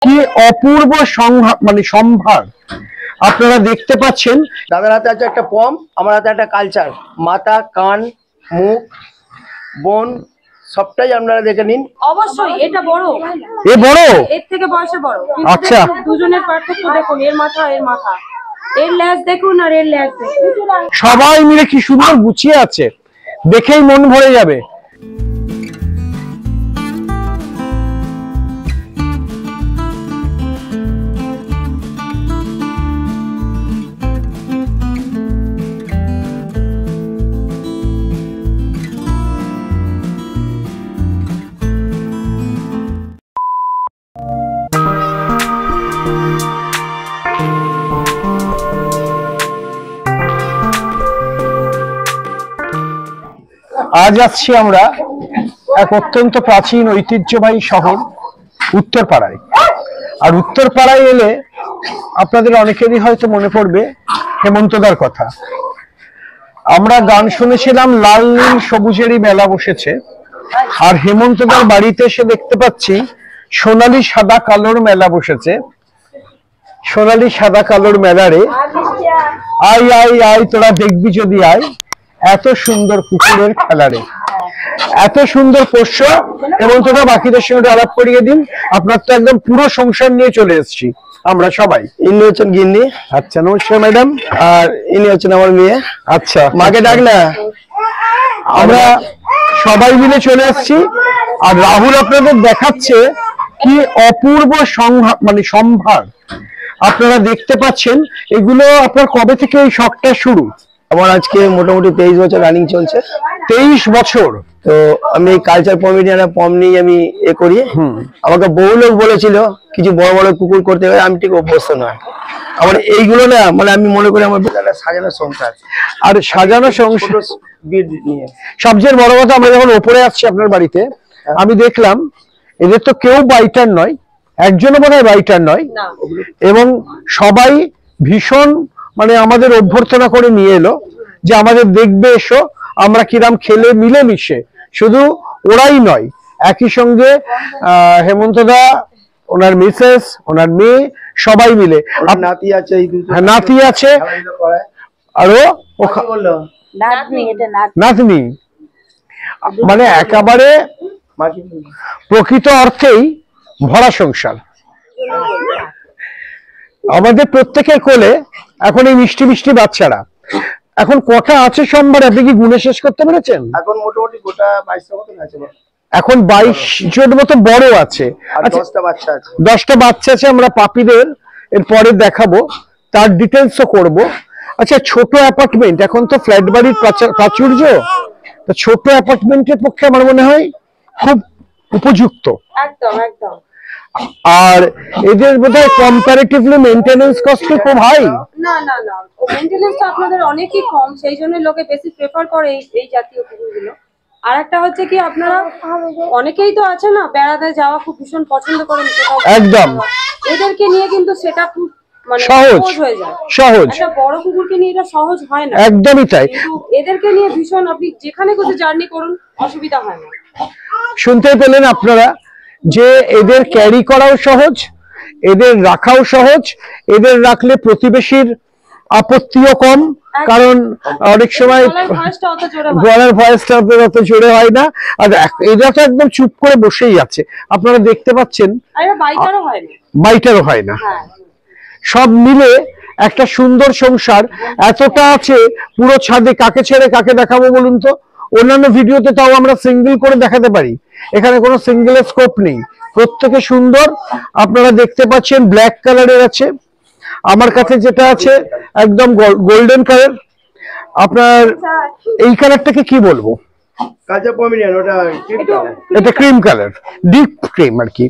কি অপূর্ব মানে সম্ভার আপনারা দেখতে পাচ্ছেন। দাদার হাতে আছে একটা পম, আমার হাতে একটা কালচার, মাথা, কান, মুখ, বোন সবটাই আপনারা দেখে নিন। অবশ্যই এটা বড়, এ বড়, এর থেকে বয়সে বড়। আচ্ছা, দুজনের পার্থক্য দেখুন, এর মাথা এর মাথা, এর লেজ দেখুন আর এর লেজ দেখুন, সবাই মিলে কি সুন্দর গুছিয়ে আছে, দেখেই মন ভরে যাবে। আজ আসছি আমরা এক অত্যন্ত প্রাচীন ঐতিহ্যবাহী শহর উত্তরপাড়ায়। আর উত্তরপাড়ায় এলে আপনাদের অনেকেরই হয়তো মনে পড়বে হেমন্তদার কথা। আমরা গান শুনেছিলাম লাল নীল সবুজেরই মেলা বসেছে, আর হেমন্তদার বাড়িতে এসে দেখতে পাচ্ছি সোনালী সাদা কালোর মেলা বসেছে। সোনালী সাদা কালোর মেলারে আয় আয় আয় তোরা দেখবি যদি আয়, এত সুন্দর কুকুরের খেলারে, এত সুন্দর পোষ্য। এবং তোরা বাকিদের সঙ্গে আলাপ করিয়ে দিন। আপনার তো একদম পুরো সংসার নিয়ে চলে এসেছি আমরা সবাই। ইনি হচ্ছেন গিন্নি। আচ্ছা, নমস্কার ম্যাডাম। আর ইনি হচ্ছেন আমার মেয়ে। আচ্ছা, মাকে ডাক না। আমরা সবাই মিলে চলে এসেছি। আর রাহুল আপনাদের দেখাচ্ছে কি অপূর্ব মানে সম্ভার আপনারা দেখতে পাচ্ছেন। এগুলো আপনার কবে থেকে এই শখটা শুরু? আমার আজকে মোটামুটি 23 বছর রানিং চলছে। 23 বছর। তো আমি কালচার পমিডিয়ানা পম নিয়ে আমি করি। আমাকে বহু লোক বলেছিল কিছু বড় বড় কুকুর করতে হবে, আমি ঠিক অভ্যস্ত নয়। আমার এইগুলো না, মানে আমি মনে করি আমার সাজানো সংসার। আর সাজানো সংসার নিয়ে সবচেয়ে বড় কথা, আমরা যখন ওপরে আসছি আপনার বাড়িতে, আমি দেখলাম এদের তো কেউ বাইটার নয়, একজনও মনে হয় বাইটার নয়, এবং সবাই ভীষণ মানে আমাদের অভ্যর্থনা করে নিয়ে এলো যে আমাদের দেখবে এসো, আমরা কিরাম খেলে মিলেমিশে। শুধু ওরাই নয়, একই সঙ্গে হেমন্তদা, ওনার মিসেস, ওনার মেয়ে, সবাই মিলে। নাতি আছে, নাতি আছে, আরো নাতনি, মানে একেবারে প্রকৃত অর্থেই ভরা সংসার। আমাদের প্রত্যেকের কোলে এখন এই মিষ্টি মিষ্টি বাচ্চারা। এখন কটা আছে সোমবার, আপনি কি গুণে শেষ করতে পেরেছেন? এখন মোটামুটি গোটা 22টা মতন আছে। এখন 22 জন মতো বড় আছে। আচ্ছা, 10টা বাচ্চা আছে। 10টা বাচ্চা আছে। আমরা পাপিদের এর পরে দেখাবো, তার ডিটেলসও করব। আচ্ছা, ছোট অ্যাপার্টমেন্ট, এখন তো ফ্ল্যাট বাড়ির প্রাচুর্য, তো ছোট অ্যাপার্টমেন্টের পক্ষে আমার মনে হয় খুব উপযুক্ত। একদম একদম। আর এদের বোধহয় কম্পারেটিভলি মেইনটেনেন্স কস্ট খুব হাই। না না না, মেইনটেনেন্সটা আপনাদের অনেকই কম, সেই জন্য লোকে বেশি প্রেফার করে এই জাতীয় কুকুরগুলো। আর একটা হচ্ছে কি, আপনারা অনেকেই তো আছে না বেড়াতে যাওয়া খুব ভীষণ পছন্দ করেন, একদম এদেরকে নিয়ে কিন্তু সেটা খুব মানে সহজ হয়ে যায়। সহজ, একটা বড় কুকুরকে নিয়ে এটা সহজ হয় না, একদমই তাই। এদেরকে নিয়ে ভীষণ, আপনি যেখানে কোথাও জার্নি করুন অসুবিধা হয় না। শুনতে পেলেন আপনারা যে এদের ক্যারি করাও সহজ, এদের রাখাও সহজ, এদের রাখলে প্রতিবেশীর আপত্তিও কম, কারণ অনেক সময় গলার ভয়েসটা অত জোরে হয় না। আর এরা তো একদম চুপ করে বসেই আছে, আপনারা দেখতে পাচ্ছেন, বাইটারও হয় না। সব মিলে একটা সুন্দর সংসার এতটা আছে পুরো ছাদে। কাকে ছেড়ে কাকে দেখাবো বলুন তো? অন্যান্য ভিডিওতে তাও আমরা সিঙ্গেল করে দেখাতে পারি, এখানে কোনো সিঙ্গেলের স্কোপ নেই। প্রত্যেকে সুন্দর, আপনারা দেখতে পাচ্ছেন ব্ল্যাক কালারের আছে, আমার কাছে যেটা আছে একদম গোল্ডেন কালার। আপনার এই কালারটাকে কি বলবো? এটা ক্রিম কালার, ডিপ ক্রিম আর কি,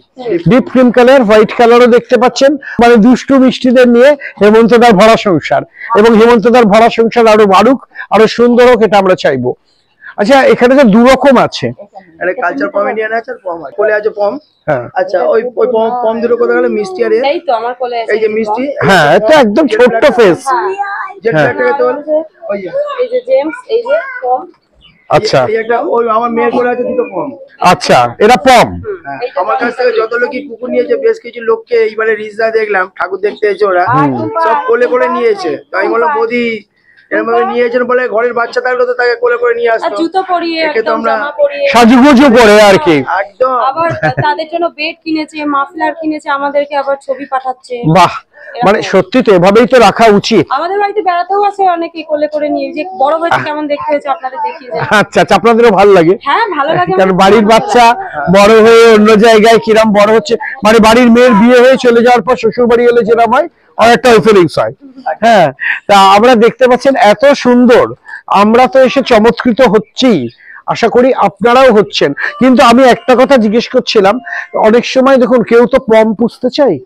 ডিপ ক্রিম কালার। হোয়াইট কালারও দেখতে পাচ্ছেন। মানে দুষ্টু মিষ্টিদের নিয়ে হেমন্তদার ভরা সংসার, এবং হেমন্তদার ভরা সংসার আরো বাড়ুক, আরো সুন্দর হোক, এটা আমরা চাইবো। আচ্ছা, এখানে তো দু রকম আছে, কালচার পমিডিয়ান আছে আর পম আছে। কোলে আছে পম। আচ্ছা, ওই পম দুটো কোথায় গেল? মিষ্টি আর এই তো আমার কোলে আছে, এই যে মিষ্টি। হ্যাঁ, এটা একদম ছোট্ট ফেস। যেটা একটা তো ওই যে এই যে জেমস, এই যে পম। আচ্ছা এই একটা ওই আমার মেয়ের কোলে আছে দুটো পম। আচ্ছা, এরা পম। আমার কাছ থেকে যত লোকই কুকুর নিয়েছে, বেশ কিছু লোককে এইবারে রিজদা দেখলাম ঠাকুর দেখতে এসে ওরা সব কোলে করে নিয়েছে। তাই আমি বললাম বৌদি এরকম ভাবে নিয়েছেন বলে ঘরের বাচ্চা থাকলে তো তাকে কোলে করে নিয়ে আর আসতো। জুতো পরিয়ে একে তো একদম আমরা জামা পরিয়ে সাজুগুজু করে আর কি। একদম আবার তাদের জন্য বেড কিনেছে, মাফলার কিনেছে, আমাদেরকে আবার ছবি পাঠাচ্ছে। বাহ, মানে সত্যি তো এভাবেই তো রাখা উচিত। আমাদের বাড়িতে বেড়াতেও আসে অনেকে কোলে করে নিয়ে, যে বড় হয়েছে কেমন দেখতে হয়েছে আপনাদের দেখিয়ে যায়। আচ্ছা আচ্ছা, আপনাদেরও ভালো লাগে? হ্যাঁ ভালো লাগে, কারণ বাড়ির বাচ্চা বড় হয়ে অন্য জায়গায় কিরম বড় হচ্ছে, মানে বাড়ির মেয়ের বিয়ে হয়ে চলে যাওয়ার পর শ্বশুর বাড়ি এলে যেরকম হয় অনেকটা ফিলিংস হয়। হ্যাঁ, তা আমরা দেখতে পাচ্ছেন এত সুন্দর, আমরা তো এসে চমৎকৃত হচ্ছি, আশা করি আপনারাও হচ্ছেন। কিন্তু আমি একটা কথা জিজ্ঞেস করছিলাম, অনেক সময় দেখুন কেউ তো পম পুষতে চায়,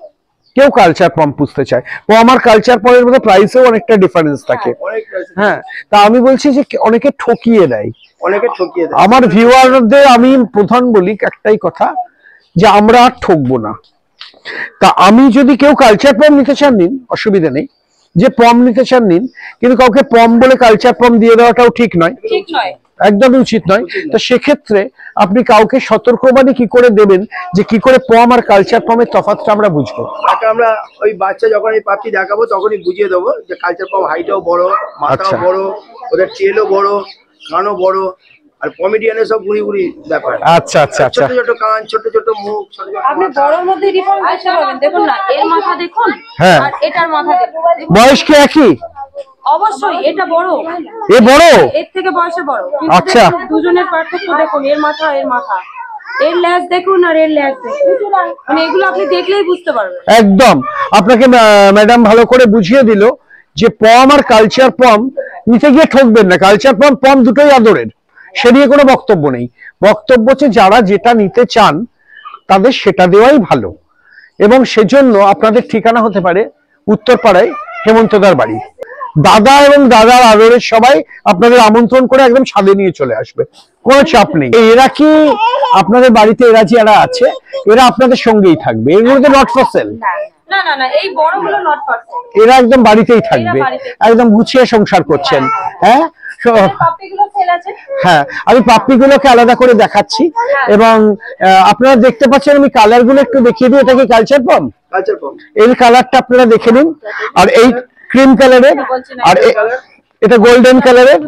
কেউ কালচার পম পুষতে চায়। পম আর কালচার পমের মধ্যে প্রাইসেও অনেকটা ডিফারেন্স থাকে। অনেক হ্যাঁ, তা আমি বলছি যে অনেকে ঠকিয়ে দেয়। অনেকে ঠকিয়ে দেয়। আমার ভিউয়ারদের আমি প্রধান বলি একটাই কথা, যে আমরা আর ঠকবো না। তা আমি যদি কেউ কালচার পম নিতে চান নিন, অসুবিধা নেই, যে পম নিতে চান নিন, কিন্তু কাউকে পম বলে কালচার পম দিয়ে দেওয়াটাও ঠিক নয়, ঠিক নয়, একদমই উচিত নয়। তো সেক্ষেত্রে আপনি কাউকে সতর্কবাণী কি করে দেবেন যে কি করে পম আর কালচার পমের তফাৎটা আমরা বুঝবো? তাকে আমরা ওই বাচ্চা যখন এই পাপি দেখাবো তখনই বুঝিয়ে দেবো যে কালচার পম হাইটও বড়, মাথাও আচ্ছা। বড়, ওদের টেলও বড়, কানও বড়, আর কমেডিয়ানের সব গুড়ি গুড়ি ব্যাপার। আচ্ছা আচ্ছা আচ্ছা, ছোট ছোট কান, ছোট ছোট মুখ, ছোট ছোট আপনি মাথা। বড়র মধ্যে ডিফারেন্স দেখতে পাবেন। দেখুন না, এর মাথা দেখুন হ্যাঁ। আর এটার মাথা দেখুন। বয়স কি একই? অবশ্যই এটা বড়, এ বড়? এর থেকে বয়সে বড়। কিন্তু আচ্ছা। দেখুন, দুজনের পার্থক্য দেখুন, এর মাথা এর মাথা, এর ল্যাজ দেখুন আর এর ল্যাজ দেখুন, মানে এগুলো আপনি দেখলেই বুঝতে পারবেন। একদম, আপনাকে ম্যাডাম ভালো করে বুঝিয়ে দিল যে পম আর কালচার পম নিতে গিয়ে ঠকবেন না। কালচার পম পম দুটোই আদরের, সে নিয়ে কোনো বক্তব্য নেই। বক্তব্য হচ্ছে যারা যেটা নিতে চান তাদের সেটা দেওয়াই ভালো। এবং সেজন্য আপনাদের ঠিকানা হতে পারে উত্তরপাড়ায় হেমন্তদার বাড়ি। দাদা এবং দাদার আদরের সবাই আপনাদের আমন্ত্রণ করে একদম ছাদে নিয়ে চলে আসবে, কোনো চাপ নেই। এরা কি আপনাদের বাড়িতে, এরা যারা আছে এরা আপনাদের সঙ্গেই থাকবে, এর মধ্যে নট ফর সেল? না না না, এই বড়গুলো নট পারফেক্ট, এরা একদম বাড়িতেই থাকবে, বাড়িতেই। একদম গুছিয়ে সংসার করছেন। হ্যাঁ পাপ্পিগুলো সেল আছে। হ্যাঁ, আমি পাপ্পিগুলোকে আলাদা করে দেখাচ্ছি। এবং আপনারা দেখতে পাচ্ছেন, আমি কালার গুলো একটু দেখিয়ে দিই। এটা কি কালচার পম? কালচার পম। এই কালারটা আপনারা দেখে নিন, আর এই ক্রিম কালারের, আর এটা গোল্ডেন কালারের।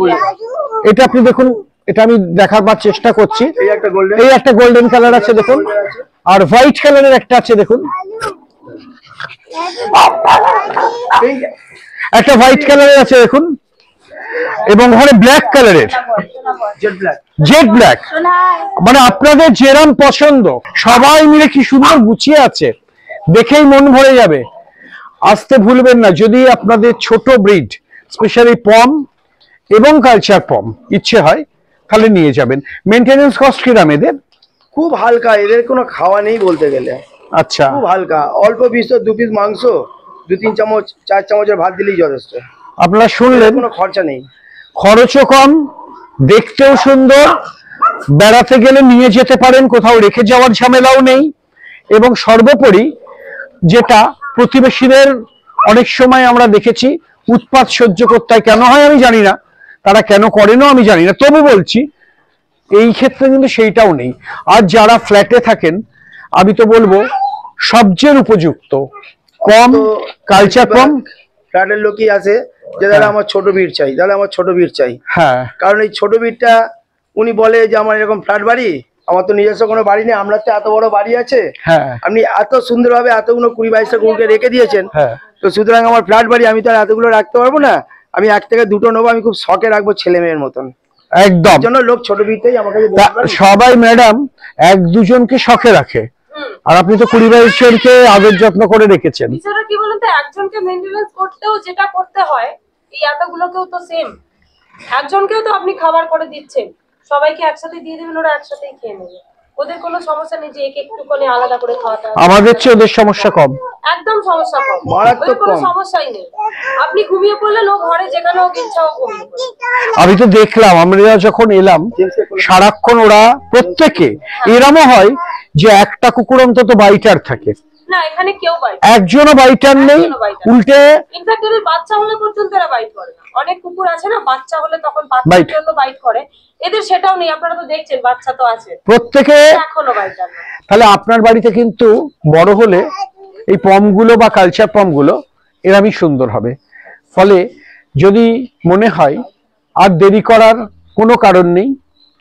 এটা আপনি দেখুন, এটা আমি দেখাবার চেষ্টা করছি। এই একটা গোল্ডেন, এই একটা গোল্ডেন কালার আছে দেখুন, আর হোয়াইট কালারের একটা আছে দেখুন, একটা হোয়াইট কালারের আছে দেখুন, এবং ওখানে ব্ল্যাক কালারের, জেড ব্ল্যাক। Jet black. মানে আপনাদের যেরম পছন্দ, সবাই মিলে কি সুন্দর গুছিয়ে আছে, দেখেই মন ভরে যাবে। আসতে ভুলবেন না। যদি আপনাদের ছোট ব্রিড, স্পেশালি পম এবং কালচার পম ইচ্ছে হয় তাহলে নিয়ে যাবেন। মেনটেনেন্স কস্ট কিরাম এদের? খুব হালকা, এদের কোনো খাওয়া নেই বলতে গেলে। আচ্ছা, খুব হালকা, অল্প পিস, 2 পিস মাংস, 2-3 চামচ 4 চামচের ভাত দিলেই যথেষ্ট। আপনারা শুনলেন, কোনো খরচা নেই, খরচও কম, দেখতেও সুন্দর, বেড়াতে গেলে নিয়ে যেতে পারেন, কোথাও রেখে যাওয়ার ঝামেলাও নেই। এবং সর্বোপরি যেটা, প্রতিবেশীদের অনেক সময় আমরা দেখেছি উৎপাত সহ্য করতে হয়, কেন হয় আমি জানি না, তারা কেন করেনও আমি জানি না, তবু বলছি এই ক্ষেত্রে কিন্তু সেইটাও নেই। আর যারা ফ্ল্যাটে থাকেন, আমি তো বলবো সবচেয়ে উপযুক্ত কম কালচার পম। ফ্ল্যাটের লোকই আছে যে দাদা আমার ছোট বিট চাই, দাদা আমার ছোট বিট চাই। হ্যাঁ, কারণ এই ছোট বিটটা উনি বলে যে আমার এরকম ফ্ল্যাট বাড়ি, আমার তো নিজস্ব কোনো বাড়ি নেই, আমরা তো এত বড় বাড়ি আছে, হ্যাঁ, আপনি এত সুন্দরভাবে এতগুলো 20-22টা কুকুরকে রেখে দিয়েছেন, হ্যাঁ, তো সুতরাং আমার ফ্ল্যাট বাড়ি, আমি তো আর এতগুলো রাখতে পারবো না, আমি 1 থেকে 2টো নেবো, আমি খুব শখে রাখবো ছেলে মেয়ের মতন। একদম। জন্য লোক ছোট বিটটাই আমাকে সবাই ম্যাডাম 1-2জনকে শখে রাখে, আর আপনি তো 20-22 জনকে আদর যত্ন করে রেখেছেন। বিষয়টা কি বলুন তো, একজনকে মেইনটেনেন্স করতেও যেটা করতে হয়, এই এতগুলোকেও তো সেম, একজনকেও তো আপনি খাবার করে দিচ্ছেন, সবাইকে একসাথে দিয়ে দেবেন, ওরা একসাথেই খেয়ে নেবে, ওদের কোনো সমস্যা নেই যে একটুখানি আলাদা করে খাওয়াতে হবে। আমাদের চেয়ে ওদের সমস্যা কম, একদম সমস্যা কম, মারাত্মক ওদের কোনো কম। সমস্যাই নেই। আপনি ঘুমিয়ে পড়লেন, ও ঘরে যেখানে হোক ইচ্ছা হোক ঘুমিয়ে পড়বে। আমি তো দেখলাম, আমরা যখন এলাম সারাক্ষণ ওরা প্রত্যেকে, এরমও হয় যে একটা কুকুর অন্তত বাইটার থাকে, না এখানে কেউ বাইট একজনও বাইটার নেই, উল্টে ইনফ্যাক্ট এদের বাচ্চা হলে পর্যন্ত এরা বাইট করে না। অনেক কুকুর আছে না বাচ্চা হলে তখন বাচ্চার জন্য বাইট করে, এদের সেটাও নেই। আপনারা তো দেখছেন বাচ্চা তো আছে প্রত্যেকে। এখনো বাইট করে না। তাহলে আপনার বাড়িতে কিন্তু বড় হলে এই পমগুলো বা কালচার পমগুলো এরমই সুন্দর হবে। ফলে যদি মনে হয় আর দেরি করার কোনো কারণ নেই,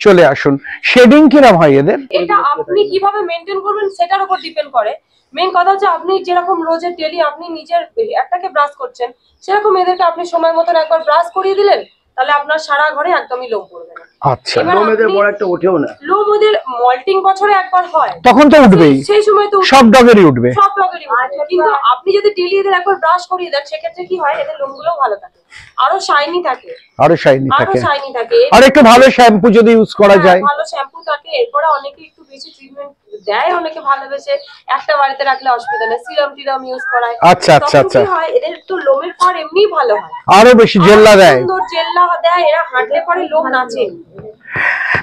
চলে আসুন। শেডিং কিরম হয় এদের? এটা আপনি কিভাবে মেনটেন করবেন সেটার উপর ডিপেন্ড করে। মেন কথা হচ্ছে আপনি যেরকম রোজে ডেলি আপনি নিজের একটাকে ব্রাশ করছেন, সেরকম এদেরকে আপনি সময় মতন একবার ব্রাশ করিয়ে দিলেন, তাহলে আপনার সারা ঘরে একদমই লোম পড়বে না। আচ্ছা, লোম এদের বড় একটা ওঠেও না। লোম ওদের মল্টিং বছরে একবার হয়, তখন তো উঠবেই, সেই সময় তো সব ডগেরই উঠবে, সব ডগেরই উঠবে। কিন্তু আপনি যদি ডেলি এদের একবার ব্রাশ করিয়ে দেন, সেক্ষেত্রে কি হয় এদের লোমগুলো ভালো থাকে, আরো শাইনি থাকে, আরো শাইনি আরো থাকে। শাইনি থাকে। আর একটু ভালো শ্যাম্পু যদি ইউজ করা যায়, ভালো শ্যাম্পু থাকে। এরপরে অনেকে একটু বেশি ট্রিটমেন্ট দেয়, অনেকে ভালোবেসে একটা বাড়িতে রাখলে অসুবিধা নেই, সিরাম টিরাম ইউজ করায়। আচ্ছা আচ্ছা তখন আচ্ছা, কি হয় এদের তো লোমের পর এমনি ভালো হয়, আরো বেশি জেল্লা দেয়, সুন্দর জেল্লা দেয়, এরা হাঁটলে পরে লোম নাচে।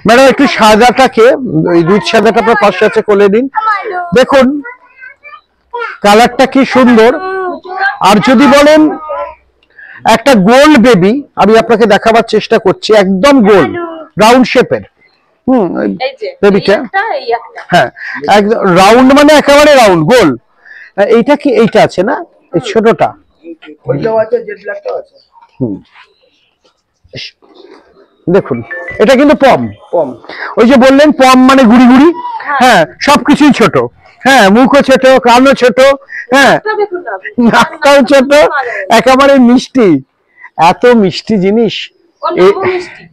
ম্যাডাম একটু সাদাটাকে, ওই দুধ সাদাটা আপনার পাশে আছে, কোলে দিন। দেখুন কালারটা কি সুন্দর। আর যদি বলেন একটা গোল্ড বেবি, আমি আপনাকে দেখাবার চেষ্টা করছি, একদম গোল রাউন্ড শেপের। এই যে বেবিটা, এই একটা হ্যাঁ একদম রাউন্ড, মানে একেবারে রাউন্ড গোল। এইটা কি, এইটা আছে না এই ছোটটা? ওইটাও আছে, জেড ব্ল্যাকটাও আছে। দেখুন এটা কিন্তু পম। পম, ওই যে বললেন পম মানে গুড়ি গুড়ি, হ্যাঁ সবকিছুই ছোট, হ্যাঁ মুখও ছোট, কানও ছোট, হ্যাঁ দেখুন না, নাকটাও ছোট, একেবারে মিষ্টি, এত মিষ্টি জিনিস। ওর নামও মিষ্টি।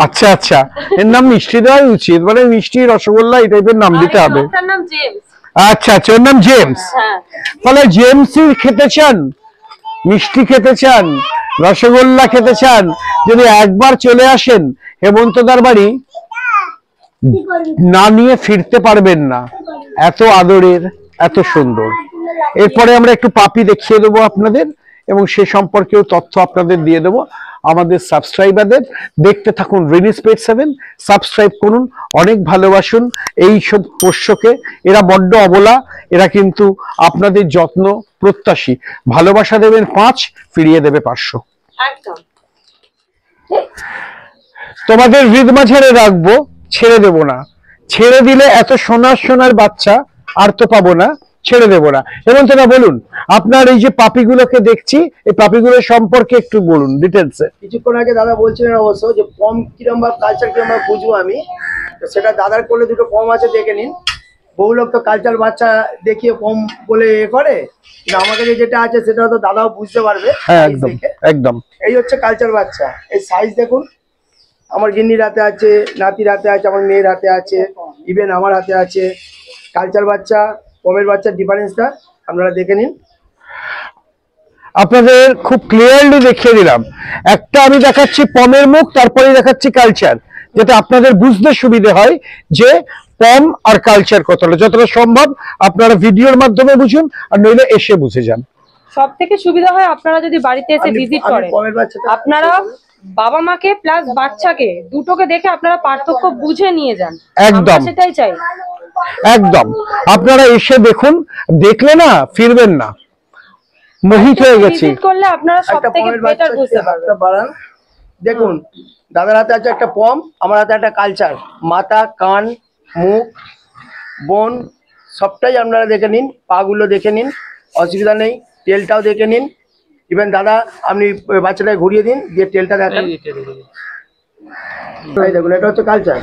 আচ্ছা আচ্ছা, এর নাম মিষ্টি দেওয়াই উচিত, মানে মিষ্টি রসগোল্লা এই টাইপের নাম দিতে হবে। ওর নাম জেমস। আচ্ছা আচ্ছা, ওর নাম জেমস। হ্যাঁ, ফলে জেমসই খেতে চান, মিষ্টি খেতে চান, রসগোল্লা খেতে চান, যদি একবার চলে আসেন হেমন্তদার বাড়ি, না নিয়ে ফিরতে পারবেন না, এত আদরের, এত সুন্দর। এরপরে আমরা একটু পাপি দেখিয়ে দেবো আপনাদের, এবং সে সম্পর্কেও তথ্য আপনাদের দিয়ে দেবো আমাদের সাবস্ক্রাইবারদের। দেখতে থাকুন রিনিস পেট 7, সাবস্ক্রাইব করুন, অনেক ভালোবাসুন এই সব পোষ্যকে। এরা বড্ড অবলা, এরা কিন্তু আপনাদের যত্ন প্রত্যাশী। ভালোবাসা দেবেন 5, ফিরিয়ে দেবে 500। একদম। তোমাদের হৃদ মাঝারে রাখবো, ছেড়ে দেব না। ছেড়ে দিলে এত সোনার সোনার বাচ্চা আর তো পাবো না, ছেড়ে দেবো না। এবং তোরা বলুন, আপনার এই যে পাপিগুলোকে দেখছি, এই পাপিগুলোর সম্পর্কে একটু বলুন ডিটেলসে। কিছুক্ষণ আগে দাদা বলছিলেন অবশ্য যে পম কিরম বা কালচার কিরম বা বুঝবো আমি, তো সেটা দাদার কোলে দুটো পম আছে, দেখে নিন। বহু লোক তো কালচার বাচ্চা দেখিয়ে পম বলে এ করে, কিন্তু আমার কাছে যেটা আছে সেটা তো দাদাও বুঝতে পারবে। হ্যাঁ size একদম দেখে। একদম। এই হচ্ছে কালচার বাচ্চা, এই সাইজ দেখুন। আমার গিন্নির হাতে আছে, নাতির হাতে আছে, আমার মেয়ের হাতে আছে, ইভেন আমার হাতে আছে। কালচার বাচ্চা পমের বাচ্চার ডিফারেন্সটা আপনারা দেখে নিন। আপনাদের খুব ক্লিয়ারলি দেখিয়ে দিলাম। একটা আমি দেখাচ্ছি পমের মুখ, তারপরে দেখাচ্ছি কালচার, যাতে আপনাদের বুঝতে সুবিধে হয় যে পম আর কালচার কতটা। যতটা সম্ভব আপনারা ভিডিওর মাধ্যমে বুঝুন, আর নইলে এসে বুঝে যান। সব থেকে সুবিধা হয় আপনারা যদি বাড়িতে এসে ভিজিট করেন, পমের বাচ্চাটা আপনারা বাবা মাকে প্লাস বাচ্চাকে দুটোকে দেখে আপনারা পার্থক্য বুঝে নিয়ে যান। একদম। আমরা সেটাই চাই। একদম, আপনারা এসে দেখুন, দেখলে না ফিরবেন না, মোহিত হয়ে গেছি। ভিজিট করলে আপনারা সব একটা থেকে পমের বেটার বাচ্চা বুঝতে পারবেন। হাতটা বাড়ান, দেখুন দাদার হাতে আছে একটা পম, আমার হাতে একটা কালচার। মাথা, কান, মুখ, বোন সবটাই আপনারা দেখে নিন, পাগুলো দেখে নিন, অসুবিধা নেই। তেলটাও দেখে নিন। ইভেন দাদা আপনি বাচ্চাটাকে ঘুরিয়ে দিন, দিয়ে তেলটা দেখান। এই দেখুন, এটা হচ্ছে কালচার।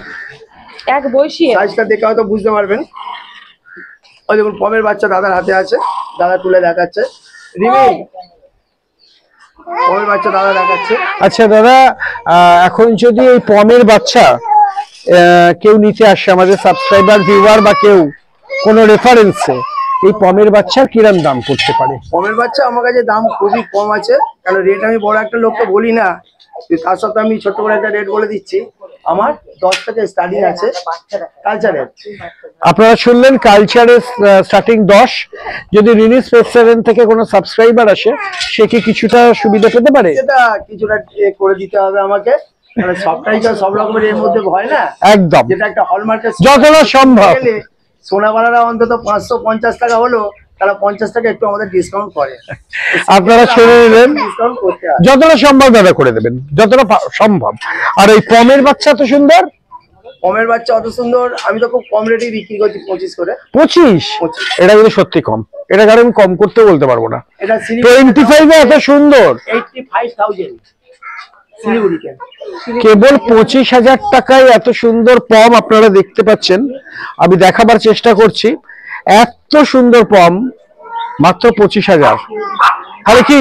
এক বয়সী সাইজটা দেখে হয়তো বুঝতে পারবেন। ওই দেখুন পমের বাচ্চা দাদার হাতে আছে, দাদা তুলে দেখাচ্ছে। রিমি, পমের বাচ্চা দাদা দেখাচ্ছে। আচ্ছা দাদা, এখন যদি এই পমের বাচ্চা কেউ নিতে আসে, আমাদের সাবস্ক্রাইবার ভিউয়ার বা কেউ কোনো রেফারেন্সে, এই পমের বাচ্চার কিরম দাম পড়তে পারে? পমের বাচ্চা আমার কাছে দাম খুবই কম আছে, কারণ রেট আমি বড় একটা লোককে বলি না, তার সাথে আমি ছোট করে একটা রেট বলে দিচ্ছি। আমার 10 থেকে স্টার্টিং আছে কালচারের। আপনারা শুনলেন, কালচারের স্টার্টিং 10। যদি রিনিস পেট 7 থেকে কোনো সাবস্ক্রাইবার আসে, সে কি কিছুটা সুবিধা পেতে পারে? এটা কিছুটা করে দিতে হবে আমাকে, মানে সবটাই তো সব রকমের এর মধ্যে হয় না। একদম, যেটা একটা হলমার্কের যতটা সম্ভব। সোনাবালারা অন্তত 550 টাকা হলো তারা 50 টাকা একটু আমাদের ডিসকাউন্ট করে। আপনারা ছেড়ে নেবেন, ডিসকাউন্ট করতে হয়। যতটা সম্ভব দাদা করে দেবেন, যতটা সম্ভব। আর এই পমের বাচ্চা তো সুন্দর, পমের বাচ্চা অত সুন্দর, আমি তো খুব কম রেটেই বিক্রি করছি, 25 করে। 25? এটা কিন্তু সত্যি কম, এটা কারণ আমি কম করতে বলতে পারবো না। এটা 25 এ এত সুন্দর, 85,000 শিলিগুড়িতে। কেবল 25,000 টাকায় এত সুন্দর পম আপনারা দেখতে পাচ্ছেন। আমি দেখাবার চেষ্টা করছি, এত সুন্দর পম মাত্র 25,000। তাহলে কি,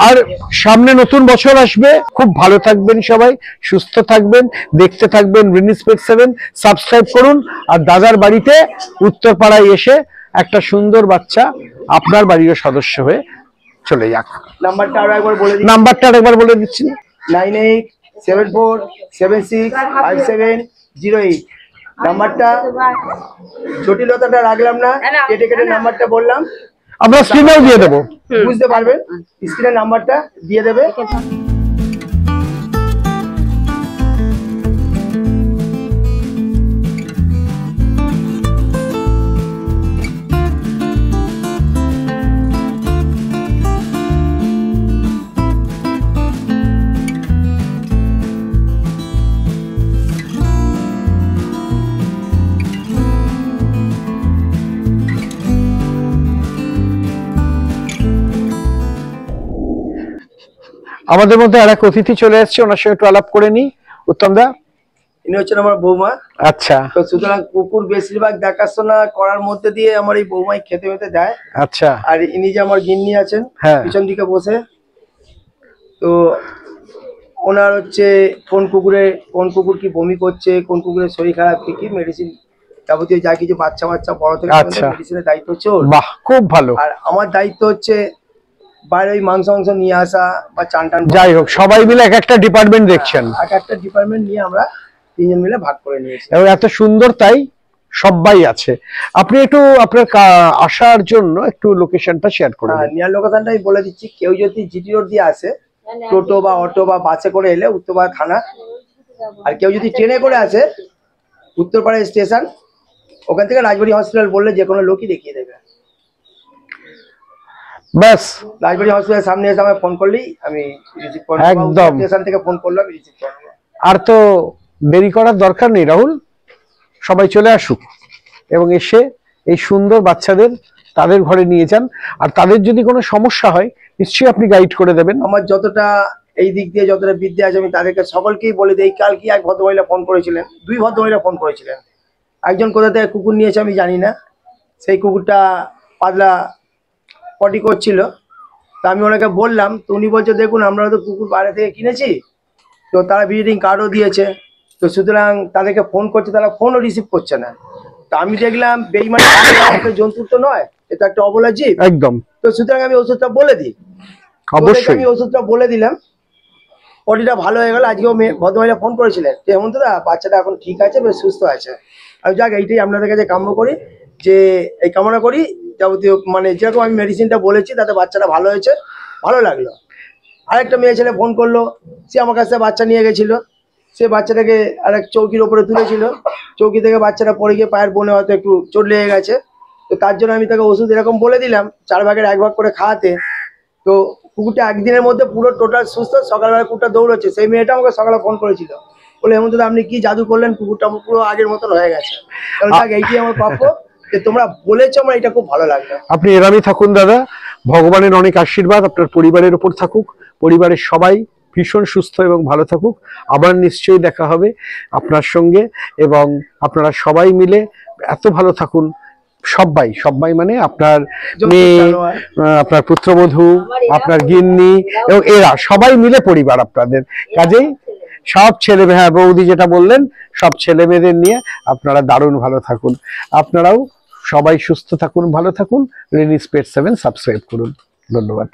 আর সামনে নতুন বছর আসবে, খুব ভালো থাকবেন সবাই, সুস্থ থাকবেন, দেখতে থাকবেন রিনিস পেট 7। সাবস্ক্রাইব করুন, আর দাদার বাড়িতে উত্তরপাড়ায় এসে একটা সুন্দর বাচ্চা আপনার বাড়ির সদস্য হয়ে চলে যাক। নাম্বারটা আরো একবার বলে দিই, নাম্বারটা আরেকবার বলে দিচ্ছি, 9874765708। নাম্বারটা জটিলতাটা রাখলাম না, কেটে কেটে নাম্বারটা বললাম, আমরা স্ক্রিনেও দিয়ে দেবো, বুঝতে পারবেন। স্ক্রিনে নাম্বারটা দিয়ে দেবে। আমাদের মধ্যে আর এক অতিথি চলে এসেছে, ওনার সঙ্গে একটু আলাপ করে নি। উত্তম দা, ইনি হচ্ছেন আমার বৌমা। আচ্ছা তো সুতরাং কুকুর বেশিরভাগ দেখাশোনা করার মধ্যে দিয়ে আমার এই বৌমাই খেতে খেতে দেয়। আচ্ছা, আর ইনি যে আমার গিন্নি আছেন হ্যাঁ। পিছন দিকে বসে, তো ওনার হচ্ছে কোন কুকুর কি বমি করছে, কোন কুকুরের শরীর খারাপ, কি কি মেডিসিন যাবতীয় যা কিছু বাচ্চা বড় থেকে আচ্ছা। মেডিসিনের দায়িত্ব হচ্ছে ওর। বাহ, খুব ভালো। আর আমার দায়িত্ব হচ্ছে বাইরে ওই মাংস নিয়ে আসা বা চান টান। যাই হোক, সবাই মিলে এক একটা ডিপার্টমেন্ট দেখছেন, এক একটা ডিপার্টমেন্ট নিয়ে আমরা তিনজন মিলে ভাগ করে নিয়েছি। এবং এত সুন্দর, তাই সবাই আছে। আপনি একটু আপনার আসার জন্য একটু লোকেশনটা শেয়ার করে দিন। নিয়ার লোকেশনটাই বলে দিচ্ছি, কেউ যদি জিটি রোড দিয়ে আসে, টোটো বা অটো বা বাসে করে এলে উত্তরপাড়া থানা, আর কেউ যদি ট্রেনে করে আসে উত্তরপাড়া স্টেশন, ওখান থেকে রাজবাড়ি হসপিটাল বললে যে কোনো লোকই দেখিয়ে দেবে। ব্যাস, রাজবাড়ি হসপিটালের সামনে এসে আমায় ফোন করলেই আমি রিসিভ করব। একদম। স্টেশন থেকে ফোন করলে আমি রিসিভ করব। আর তো দেরি করার দরকার নেই রাহুল, সবাই চলে আসুক এবং এসে এই সুন্দর বাচ্চাদের তাদের ঘরে নিয়ে যান। আর তাদের যদি কোনো সমস্যা হয় নিশ্চয়ই আপনি গাইড করে দেবেন। আমার যতটা এই দিক দিয়ে যতটা বিদ্যা আছে আমি তাদেরকে সকলকেই বলে দিই। কাল কি এক ভদ্রমহিলা ফোন করেছিলেন, দুই ভদ্রমহিলা ফোন করেছিলেন। একজন কোথা থেকে কুকুর নিয়েছে আমি জানি না, সেই কুকুরটা পাতলা পটি করছিল, তো আমি ওনাকে বললাম, তো উনি বলছে দেখুন আমরা তো কুকুর বাইরে থেকে কিনেছি, তো তারা ভিজিটিং কার্ডও দিয়েছে, তো সুতরাং তাদেরকে ফোন করছে, তারা ফোনও রিসিভ করছে না। তো আমি দেখলাম বেইমানি একটা জন্তুর তো নয়, এটা একটা অবলা জীব একদম। তো সুতরাং আমি ওষুধটা বলে দিই। অবশ্যই আমি ওষুধটা বলে দিলাম, পটিটা ভালো হয়ে গেল। আজকেও ভদ্রমহিলা ফোন করেছিলেন যে হেমন্ত দা বাচ্চাটা এখন ঠিক আছে, বেশ সুস্থ আছে। আমি যাক এইটাই আপনাদের কাছে কাম্য করি, যে এই কামনা করি যাবতীয় মানে যেরকম আমি মেডিসিনটা বলেছি তাতে বাচ্চাটা ভালো হয়েছে, ভালো লাগলো। আরেকটা মেয়ে ছেলে ফোন করলো, সে আমার কাছে বাচ্চা নিয়ে গেছিল, সে বাচ্চাটাকে আরেক চৌকির ওপরে তুলেছিল, চৌকি থেকে বাচ্চাটা পড়ে গিয়ে পায়ের বোনে হয়তো একটু চোট লেগে গেছে, তো তার জন্য আমি তাকে ওষুধ এরকম বলে দিলাম 4 ভাগের 1 ভাগ করে খাওয়াতে। তো কুকুরটা একদিনের মধ্যে পুরো টোটাল সুস্থ। সকালবেলা কুকুরটা দৌড়চ্ছে, সেই মেয়েটা আমাকে সকালে ফোন করেছিল, বলে হেমন্ত দা আপনি কি জাদু করলেন, কুকুরটা পুরো আগের মতন হয়ে গেছে। এইটি আমার প্রাপ্য, যে তোমরা বলেছো, আমার এটা খুব ভালো লাগলো। আপনি এরামই থাকুন দাদা, ভগবানের অনেক আশীর্বাদ আপনার পরিবারের উপর থাকুক, পরিবারের সবাই ভীষণ সুস্থ এবং ভালো থাকুক। আবার নিশ্চয়ই দেখা হবে আপনার সঙ্গে, এবং আপনারা সবাই মিলে এত ভালো থাকুন। সবাই মানে আপনার মেয়ে, আপনার পুত্রবধূ, আপনার গিন্নি, এবং এরা সবাই মিলে পরিবার আপনাদের। কাজেই সব ছেলে মেয়ে, হ্যাঁ বৌদি যেটা বললেন, সব ছেলে মেয়েদের নিয়ে আপনারা দারুণ ভালো থাকুন। আপনারাও সবাই সুস্থ থাকুন, ভালো থাকুন। রিনিস পেট 7 সাবস্ক্রাইব করুন। ধন্যবাদ।